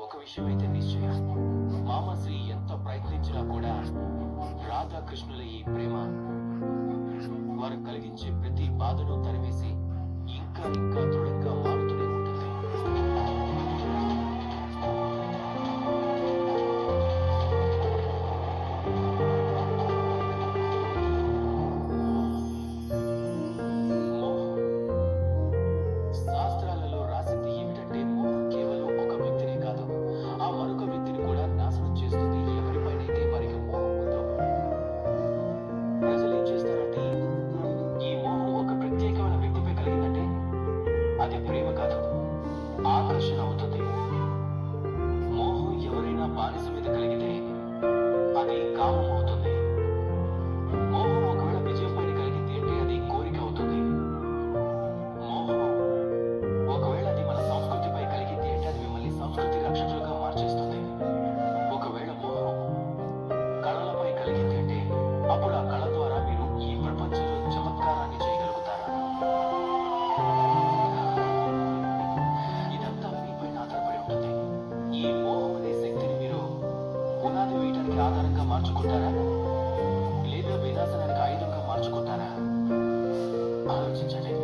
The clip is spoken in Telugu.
ఒక విషయం అయితే నిశ్చయం, మామశ్రీ ఎంత ప్రయత్నించినా కూడా రాధాకృష్ణుల ఈ ప్రేమ వారు కలిగించే ప్రతి బాధను తరివేసి ఇంకా ఇంకా దృఢంగా మారుతూనే ఉంటుంది. శాస్త్రాలలో రాసింది ఏమిటంటే మోహం కేవలం ఒక వ్యక్తినే కాదు, ఆ మరొక వ్యక్తిని కూడా నాశనం చేస్తుంది. ఎవరిపైనైతే వారికి మోహం ఉందో ప్రజలు ఏం చేస్తారంటే, ఈ మోహం ఒక ప్రత్యేకమైన వ్యక్తిపై కలిగిందంటే అది ప్రేమ కాదు, ఆకర్షణ అవుతుంది. మోహం ఎవరైనా బానిస మీద కలిగితే అది కామం అవుతుంది. మోహం ఒకవేళ విజయం పైన కలిగింది అంటే అది కోరిక అవుతుంది. మోహం ఒకవేళ అది మన సంస్కృతిపై కలిగింది అంటే అది మిమ్మల్ని సంస్కృతి రక్షకులుగా మార్చేస్తుంది. ఒకవేళ మోహం కళలపై కలిగింది అంటే అప్పుడు ఆ కళ ద్వారా మీరు ఈ ప్రపంచంలో చమత్కారాన్ని చేయగలుగుతారా? ఇదంతా మీపైన ఆధారపడి ఉంటుంది. ఈ మోహం అనే శక్తిని మీరు పునాది వేయడానికి ఆధారంగా మార్చుకుంటారా, లేదా వినాశనానికి ఆయుధంగా మార్చుకుంటారా? ఆలోచించండి.